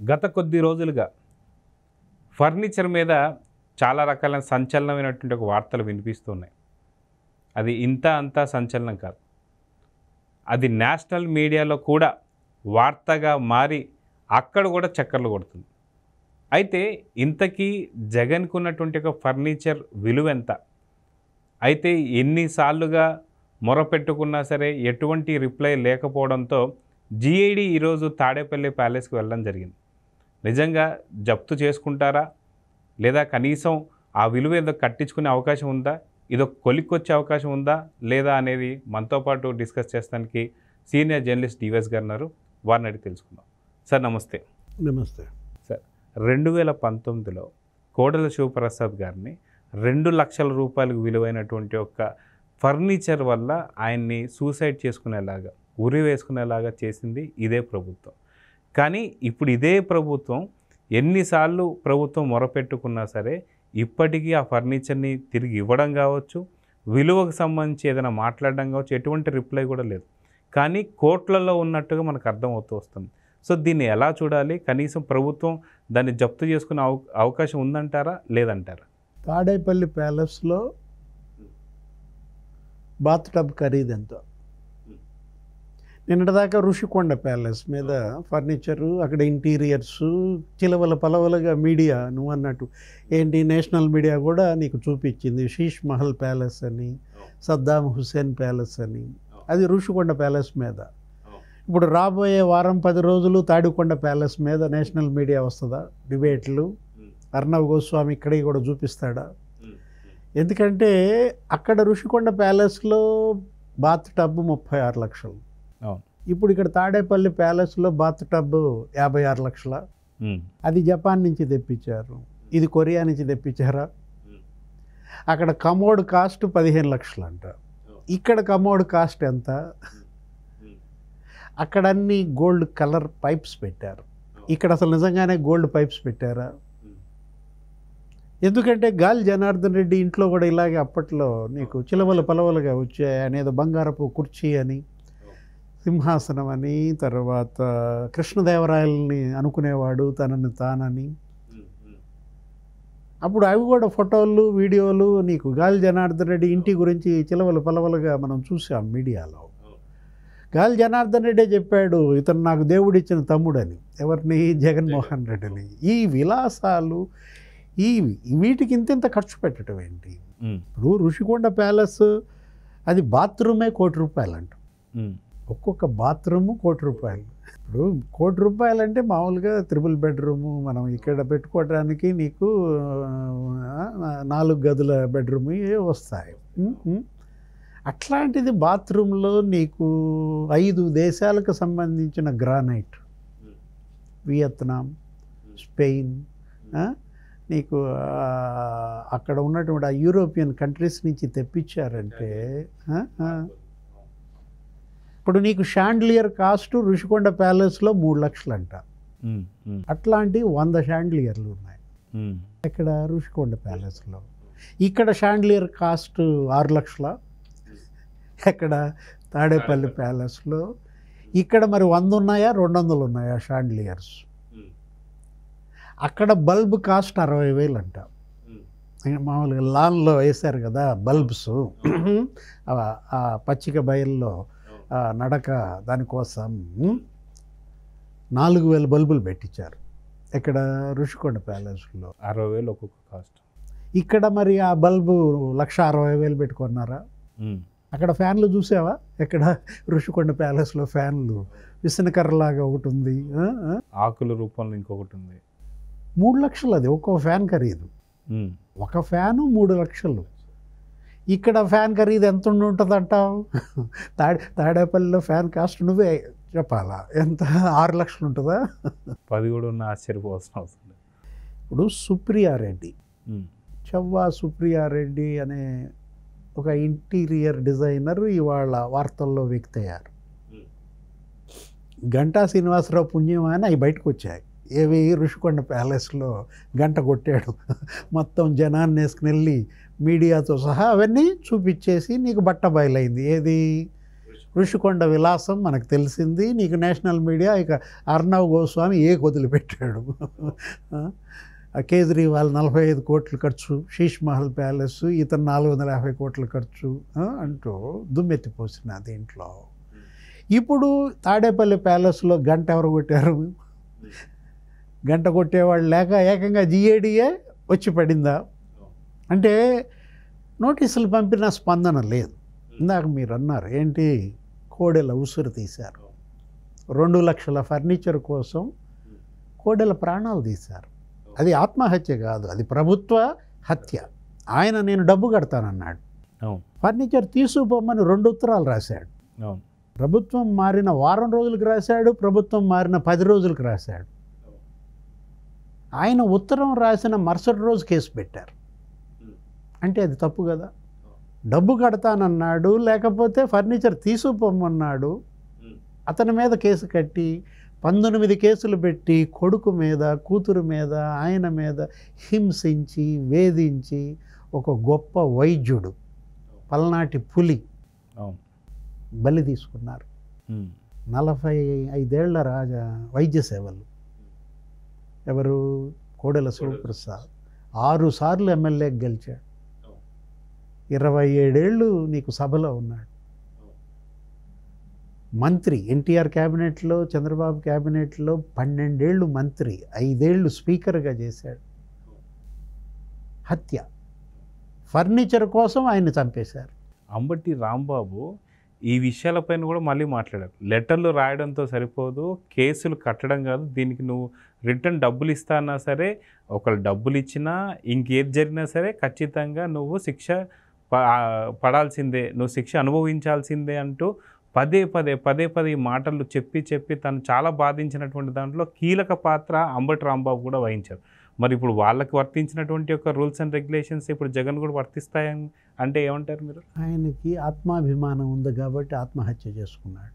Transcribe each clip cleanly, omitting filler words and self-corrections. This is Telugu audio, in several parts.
గత కొద్ది రోజులుగా ఫర్నిచర్ మీద చాలా రకాలైన సంచలనమైనటువంటి ఒక వార్తలు వినిపిస్తున్నాయి. అది ఇంత అంతా సంచలనం కాదు. అది నేషనల్ మీడియాలో కూడా వార్తగా మారి అక్కడ కూడా చక్కర్లు కొడుతుంది. అయితే ఇంతకీ జగన్కు ఉన్నటువంటి ఒక ఫర్నిచర్ విలువ ఎంత? అయితే ఎన్నిసార్లుగా మొరపెట్టుకున్నా సరే ఎటువంటి రిప్లై లేకపోవడంతో జీఐడీ ఈరోజు తాడేపల్లి ప్యాలెస్కి వెళ్ళడం జరిగింది. నిజంగా జప్తు చేసుకుంటారా, లేదా కనీసం ఆ విలువ ఏదో కట్టించుకునే అవకాశం ఉందా, ఇదొక కొలిక్కొచ్చే అవకాశం ఉందా లేదా అనేది మనతో పాటు డిస్కస్ చేస్తానికి సీనియర్ జర్నలిస్ట్ డివిఎస్ గారు ఉన్నారు. వారిని అడిగి తెలుసుకుందాం. సార్ నమస్తే. నమస్తే సార్, 2019లో కోడెల శివప్రసాద్ గారిని 2 లక్షల రూపాయలకు విలువైనటువంటి ఒక ఫర్నిచర్ వల్ల ఆయన్ని సూసైడ్ చేసుకునేలాగా, ఉరి వేసుకునేలాగా చేసింది ఇదే ప్రభుత్వం. కానీ ఇప్పుడు ఇదే ప్రభుత్వం ఎన్నిసార్లు ప్రభుత్వం మొరపెట్టుకున్నా సరే ఇప్పటికీ ఆ ఫర్నిచర్ని తిరిగి ఇవ్వడం కావచ్చు, విలువకు సంబంధించి ఏదైనా మాట్లాడడం కావచ్చు, ఎటువంటి రిప్లై కూడా లేదు. కానీ కోట్లలో ఉన్నట్టుగా మనకు అర్థమవుతూ వస్తుంది. సో దీన్ని ఎలా చూడాలి? కనీసం ప్రభుత్వం దాన్ని జప్తు చేసుకునే అవకాశం ఉందంటారా, లేదంటారా? తాడేపల్లి ప్యాలెస్లో బాత్ టబ్ ఖరీదు ఎంత? నిన్నటిదాకా ఋషికొండ ప్యాలెస్ మీద ఫర్నిచరు, అక్కడ ఇంటీరియర్స్ చిలవల పలవలుగా మీడియా నువ్వు అన్నట్టు ఏంటి నేషనల్ మీడియా కూడా నీకు చూపించింది. షీష్ మహల్ ప్యాలెస్ అని, సద్దాం హుస్సేన్ ప్యాలెస్ అని, అది ఋషికొండ ప్యాలెస్ మీద. ఇప్పుడు రాబోయే వారం 10 రోజులు తాడికొండ ప్యాలెస్ మీద నేషనల్ మీడియా వస్తుందా? డిబేట్లు అర్ణవ్ గోస్వామి ఇక్కడికి కూడా చూపిస్తాడా? ఎందుకంటే అక్కడ ఋషికొండ ప్యాలెస్లో బాత్ టబ్ 36 లక్షలు, ఇప్పుడు ఇక్కడ తాడేపల్లి ప్యాలెస్లో బాత్ టబ్ 56 లక్షల. అది జపాన్ నుంచి తెప్పించారు, ఇది కొరియా నుంచి తెప్పించారా? అక్కడ కమోడ్ కాస్ట్ 15 లక్షలు అంట, ఇక్కడ కమోడ్ కాస్ట్ ఎంత? అక్కడ అన్ని గోల్డ్ కలర్ పైప్స్ పెట్టారు, ఇక్కడ అసలు నిజంగానే గోల్డ్ పైప్స్ పెట్టారా? ఎందుకంటే గాలి జనార్దన్ రెడ్డి ఇంట్లో కూడా ఇలాగే అప్పట్లో నీకు చిలవలు పలవలుగా వచ్చాయి అనేది, బంగారపు కుర్చీ అని, సింహాసనం అని, తర్వాత కృష్ణదేవరాయల్ని అనుకునేవాడు తనని తానని. అప్పుడు అవి కూడా ఫోటోలు వీడియోలు నీకు గాలి జనార్దన్ రెడ్డి ఇంటి గురించి చిలవలు పలవలుగా మనం చూసాం మీడియాలో. గాలి జనార్దన్ రెడ్డే చెప్పాడు ఇతను నాకు దేవుడిచ్చిన తమ్ముడని. ఎవరిని? జగన్మోహన్ రెడ్డిని. ఈ విలాసాలు వీటికి ఇంత ఖర్చు పెట్టడం ఏంటి? ఇప్పుడు ఋషికొండ ప్యాలెస్ అది బాత్రూమే ₹1,00,00,000 అంట, ఒక్కొక్క బాత్రూము ₹1,00,00,000. ఇప్పుడు ₹1,00,00,000 అంటే మామూలుగా 3 బెడ్రూము మనం ఇక్కడ పెట్టుకోవడానికి నీకు 4 గదుల బెడ్రూమ్ వస్తాయి. అట్లాంటిది బాత్రూంలో నీకు 5 దేశాలకు సంబంధించిన గ్రానైట్, వియత్నాం, స్పెయిన్, నీకు అక్కడ ఉన్నటువంటి ఆ యూరోపియన్ కంట్రీస్ నుంచి తెప్పించారంటే, ఇప్పుడు నీకు షాండ్లియర్ కాస్ట్ ఋషికొండ ప్యాలెస్లో 3 లక్షలు అంట. అట్లాంటి 100 షాండ్లియర్లు ఉన్నాయి ఇక్కడ ఋషికొండ ప్యాలెస్లో. ఇక్కడ షాండ్లియర్ కాస్ట్ 6 లక్షల ఎక్కడ? తాడేపల్లి ప్యాలెస్లో. ఇక్కడ మరి 100 ఉన్నాయా 200 ఉన్నాయా షాండ్లియర్స్? అక్కడ బల్బ్ కాస్ట్ 60,000 అంట. మామూలుగా లాన్లో వేశారు కదా బల్బ్స్, ఆ పచ్చిక బయల్లో నడక దానికోసం 4,000 బల్బులు పెట్టించారు ఇక్కడ ఋషికొండ ప్యాలెస్లో. 60,000 ఒక్కొక్క కాస్ట్. ఇక్కడ మరి ఆ బల్బు 1,60,000 పెట్టుకున్నారా? అక్కడ ఫ్యాన్లు చూసావా? ఎక్కడ ఋషికొండ ప్యాలెస్లో ఫ్యాన్లు విసనకర్రలాగా ఒకటి ఉంది, ఆకుల రూపంలో ఇంకొకటి ఉంది. 3 లక్షలు అది ఒక్కో ఫ్యాన్ ఖరీదు. ఒక ఫ్యాను 3 లక్షలు. ఇక్కడ ఫ్యాన్ ఖరీదు ఎంత ఉంటుంది అంటావు? తాడేపల్లిలో ఫ్యాన్ కాస్ట్ నువ్వే చెప్పాలా ఎంత? 6 లక్షలు ఉంటుందా? 10 కూడా ఉన్న ఆశ్చర్యపోవాల్సిన అవసరం లేదు. ఇప్పుడు సుప్రియారెడ్డి, చవ్వా సుప్రియారెడ్డి అనే ఒక ఇంటీరియర్ డిజైనర్ ఇవాళ వార్తల్లో వ్యక్తి అయ్యారు. గంటా శ్రీనివాసరావు పుణ్యం అని అవి బయటకు వచ్చాయి. ఏవి? ఋషికొండ ప్యాలెస్లో గంట కొట్టాడు, మొత్తం జనాన్ని వేసుకుని వెళ్ళి మీడియాతో సహా అవన్నీ చూపించేసి నీకు బట్ట బయలైంది. ఏది? ఋషికొండ విలాసం మనకు తెలిసింది. నీకు నేషనల్ మీడియా ఇక అర్నవ్ గోస్వామి వదిలిపెట్టాడు. కేజ్రీవాల్ 45 కోట్లు ఖర్చు, శీష్ మహల్ ప్యాలెస్ ఇతను 450 కోట్ల ఖర్చు అంటూ దుమ్మెత్తిపోసిన దీంట్లో. ఇప్పుడు తాడేపల్లి ప్యాలెస్లో గంట ఎవరు కొట్టారు? గంట కొట్టేవాళ్ళు లేక ఏకంగా జిఏడిఏ వచ్చి పడిందా? అంటే నోటీసులు పంపిన స్పందన లేదు. ఇందాక మీరు అన్నారు ఏంటి, కోడెల ఉసురు తీశారు. 2 లక్షల ఫర్నిచర్ కోసం కోడెల ప్రాణాలు తీశారు. అది ఆత్మహత్య కాదు, అది ప్రభుత్వ హత్య. ఆయన నేను డబ్బు కడతానన్నాడు. ఫర్నిచర్ తీసుకుపోమని 2 ఉత్తరాలు రాశాడు. ప్రభుత్వం మారిన వారం రోజులకు రాశాడు, ప్రభుత్వం మారిన 10 రోజులకు రాశాడు. ఆయన ఉత్తరం రాసిన మరుసటి రోజు కేసు పెట్టారు. అంటే అది తప్పు కదా. డబ్బు కడతానన్నాడు, లేకపోతే ఫర్నిచర్ తీసుకుపోమన్నాడు. అతని మీద కేసు కట్టి 19 కేసులు పెట్టి కొడుకు మీద, కూతురు మీద, ఆయన మీద హింసించి వేధించి ఒక గొప్ప వైద్యుడు, పల్నాటి పులి బలి తీసుకున్నారు. 45 ఏళ్ల వైద్య సేవలు. ఎవరు? కోడెల శివప్రసాద్. 6 సార్లు ఎమ్మెల్యేకి గెలిచాడు. 27 ఏళ్ళు నీకు సభలో ఉన్నాడు. మంత్రి ఎన్టీఆర్ క్యాబినెట్లో, చంద్రబాబు క్యాబినెట్లో 12 ఏళ్ళు మంత్రి, 5 ఏళ్ళు స్పీకర్గా చేశాడు. హత్య. ఫర్నిచర్ కోసం ఆయన్ని చంపేశారు. అంబటి రాంబాబు ఈ విషయాలపైన కూడా మళ్ళీ మాట్లాడారు. లెటర్లు రాయడంతో సరిపోదు, కేసులు కట్టడం కాదు, దీనికి నువ్వు రిటర్న్ డబ్బులు ఇస్తా అన్నా సరే, ఒకళ్ళు డబ్బులు ఇచ్చినా ఇంకేది జరిగినా సరే ఖచ్చితంగా నువ్వు శిక్ష పడాల్సిందే, నువ్వు శిక్ష అనుభవించాల్సిందే అంటూ పదే పదే ఈ మాటలు చెప్పి తను చాలా బాధించినటువంటి దాంట్లో కీలక పాత్ర అంబటి రాంబాబు కూడా వహించారు. మరి ఇప్పుడు వాళ్ళకి వర్తించినటువంటి యొక్క రూల్స్ అండ్ రెగ్యులేషన్స్ ఇప్పుడు జగన్ కూడా వర్తిస్తాయని అంటే ఏమంటారు మీరు? ఆయనకి ఆత్మాభిమానం ఉంది కాబట్టి ఆత్మహత్య చేసుకున్నాడు.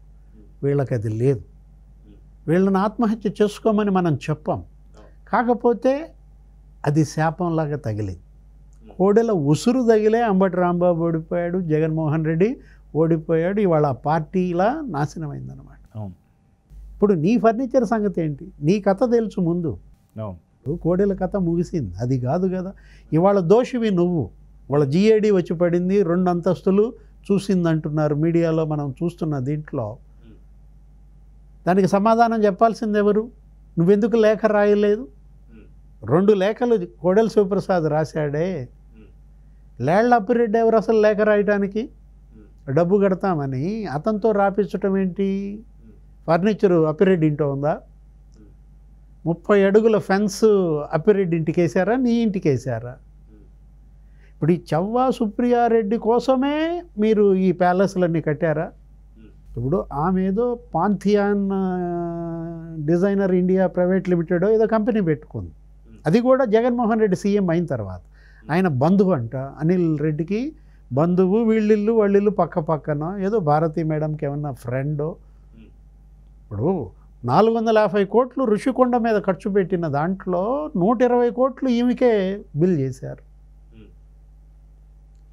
వీళ్ళకి అది లేదు. వీళ్ళని ఆత్మహత్య చేసుకోమని మనం చెప్పాం. కాకపోతే అది శాపంలాగా తగిలింది. కోడెల ఉసురు తగిలే అంబటి రాంబాబు ఓడిపోయాడు, జగన్మోహన్ రెడ్డి ఓడిపోయాడు. ఇవాళ పార్టీలా నాశనమైందనమాట. ఇప్పుడు నీ ఫర్నిచర్ సంగతి ఏంటి? నీ కథ తెలుసు ముందు. కోడెల కథ ముగిసింది. అది కాదు కదా. ఇవాళ దోషివి నువ్వు. వాళ్ళ జిఏడి వచ్చి పడింది, 2 అంతస్తులు చూసిందంటున్నారు మీడియాలో మనం చూస్తున్న దీంట్లో. దానికి సమాధానం చెప్పాల్సింది ఎవరు? నువ్వెందుకు లేఖ రాయలేదు? 2 లేఖలు కోడెల శివప్రసాద్ రాశాడే. లేళ్ల అప్పిరెడ్డి ఎవరు అసలు లేఖ రాయటానికి? డబ్బు కడతామని అతనితో రాపించటం ఏంటి? ఫర్నిచరు అప్పిరెడ్డి ఇంట్లో ఉందా? 30 అడుగుల ఫెన్స్ అప్పిరెడ్డి ఇంటికి వేసారా, నీ ఇంటికి వేసారా? ఇప్పుడు ఈ చవ్వా సుప్రియారెడ్డి కోసమే మీరు ఈ ప్యాలెస్లన్నీ కట్టారా? ఇప్పుడు ఆమె ఏదో పాంథియాన్ డిజైనర్ ఇండియా ప్రైవేట్ లిమిటెడ్ ఏదో కంపెనీ పెట్టుకుంది. అది కూడా జగన్మోహన్ రెడ్డి సీఎం అయిన తర్వాత. ఆయన బంధువు అంట, అనిల్ రెడ్డికి బంధువు. వీళ్ళిల్లు వాళ్ళిల్లు పక్క పక్కన. ఏదో భారతీ మేడంకి ఏమన్నా ఫ్రెండో. ఇప్పుడు 450 కోట్లు ఋషికొండ మీద ఖర్చు పెట్టిన దాంట్లో 120 కోట్లు ఈమెకే బిల్ చేశారు.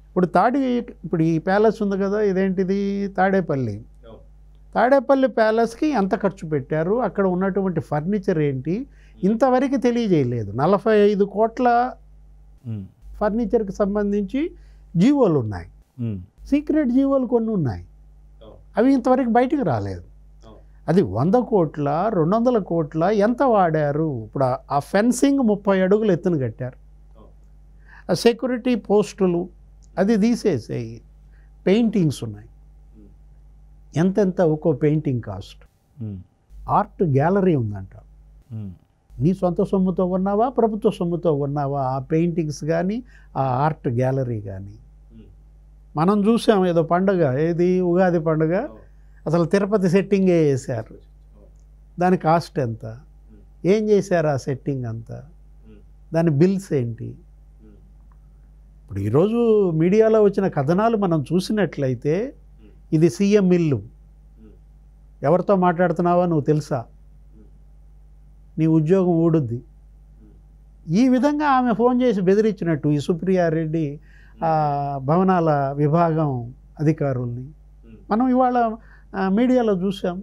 ఇప్పుడు ఈ ప్యాలెస్ ఉంది కదా, ఇదేంటిది తాడేపల్లి ప్యాలెస్కి ఎంత ఖర్చు పెట్టారు, అక్కడ ఉన్నటువంటి ఫర్నిచర్ ఏంటి, ఇంతవరకు తెలియజేయలేదు. 45 కోట్ల ఫర్నిచర్కి సంబంధించి జీవోలు ఉన్నాయి, సీక్రెట్ జీవోలు కొన్ని ఉన్నాయి. అవి ఇంతవరకు బయటికి రాలేదు. అది 100 కోట్ల 200 కోట్ల ఎంత వాడారు? ఇప్పుడు ఆ ఫెన్సింగ్ 30 అడుగులు ఎత్తున కట్టారు. ఆ సెక్యూరిటీ పోస్టులు అది తీసేసాయి. పెయింటింగ్స్ ఉన్నాయి. ఎంతెంత ఒక్కో పెయింటింగ్ కాస్ట్. ఆర్ట్ గ్యాలరీ ఉందంట. నీ సొంత సొమ్ముతో కొన్నావా, ప్రభుత్వ సొమ్ముతో కొన్నావా? ఆ పెయింటింగ్స్ కానీ ఆ ఆర్ట్ గ్యాలరీ కానీ మనం చూసాం. ఏదో పండుగ, ఏది ఉగాది పండుగ, అసలు తిరుపతి సెట్టింగే వేశారు. దాని కాస్ట్ ఎంత, ఏం చేశారు ఆ సెట్టింగ్ అంతా, దాని బిల్స్ ఏంటి? ఇప్పుడు ఈరోజు మీడియాలో వచ్చిన కథనాలు మనం చూసినట్లయితే ఇది సీఎం ఇల్లు, ఎవరితో మాట్లాడుతున్నావో నువ్వు తెలుసా, నీ ఉద్యోగం ఊడుద్ది. ఈ విధంగా ఆమె ఫోన్ చేసి బెదిరించినట్టు ఈ సుప్రియారెడ్డి భవనాల విభాగం అధికారుల్ని మనం ఇవాళ మీడియాలో చూసాం.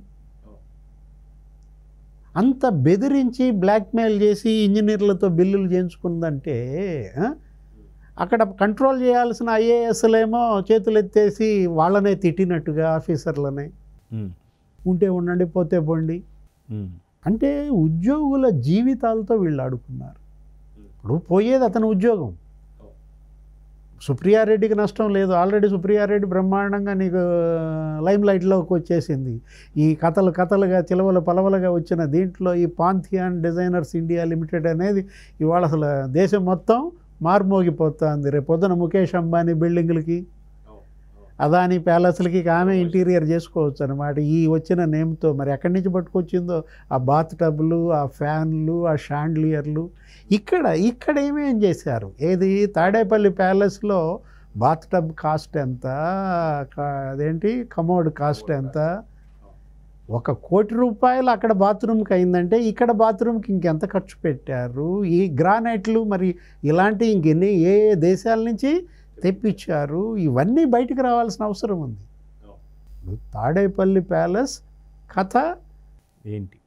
అంత బెదిరించి బ్లాక్మెయిల్ చేసి ఇంజనీర్లతో బిల్లులు చేయించుకుందంటే అక్కడ కంట్రోల్ చేయాల్సిన ఐఏఎస్లేమో చేతులు ఎత్తేసి వాళ్ళనే తిట్టినట్టుగా ఆఫీసర్లనే ఉంటే ఉండండి పోతే పోండి. అంటే ఉద్యోగుల జీవితాలతో వీళ్ళు ఆడుకున్నారు. ఇప్పుడు పోయేది అతని ఉద్యోగం. సుప్రియారెడ్డికి నష్టం లేదు. ఆల్రెడీ సుప్రియారెడ్డి బ్రహ్మాండంగా నీకు లైమ్ లైట్లోకి వచ్చేసింది. ఈ కథలుగా చిలవల పలవలుగా వచ్చిన దీంట్లో ఈ పాంథియాన్ డిజైనర్స్ ఇండియా లిమిటెడ్ అనేది ఇవాళ అసలు దేశం మొత్తం మార్మోగిపోతుంది. రేపు పొద్దున ముఖేష్ అంబానీ బిల్డింగులకి, అదానీ ప్యాలెస్లకి ఆమె ఇంటీరియర్ చేసుకోవచ్చు అనమాట. ఈ వచ్చిన నేమ్తో మరి ఎక్కడి నుంచి పట్టుకొచ్చిందో ఆ బాత్ టబ్లు, ఆ ఫ్యాన్లు, ఆ షాండ్లియర్లు. ఇక్కడ ఏమేం చేశారు? ఏది తాడేపల్లి ప్యాలెస్లో బాత్ టబ్ కాస్ట్ ఎంత, అదేంటి కమోడ్ కాస్ట్ ఎంత? 1 కోటి రూపాయలు అక్కడ బాత్రూమ్కి అయిందంటే ఇక్కడ బాత్రూమ్కి ఇంకెంత ఖర్చు పెట్టారు? ఈ గ్రానైట్లు మరి ఇలాంటి ఇంకెన్ని ఏ దేశాల నుంచి తెప్పించారు? ఇవన్నీ బయటికి రావాల్సిన అవసరం ఉంది. తాడేపల్లి ప్యాలెస్ కథ ఏంటి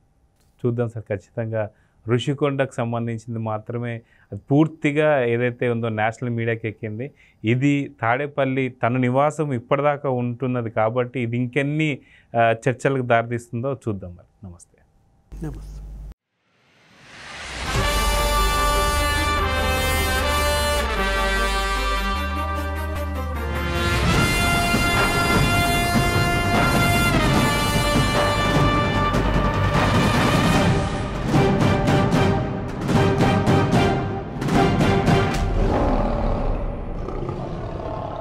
చూద్దాం సార్. ఖచ్చితంగా ఋషికొండకు సంబంధించింది మాత్రమే అది పూర్తిగా ఏదైతే ఉందో నేషనల్ మీడియాకి ఎక్కింది. ఇది తాడేపల్లి తన నివాసం ఇప్పటిదాకా ఉంటున్నది కాబట్టి ఇది ఇంకెన్ని చర్చలకు దారితీస్తుందో చూద్దాం మరి. నమస్తే. నమస్తే.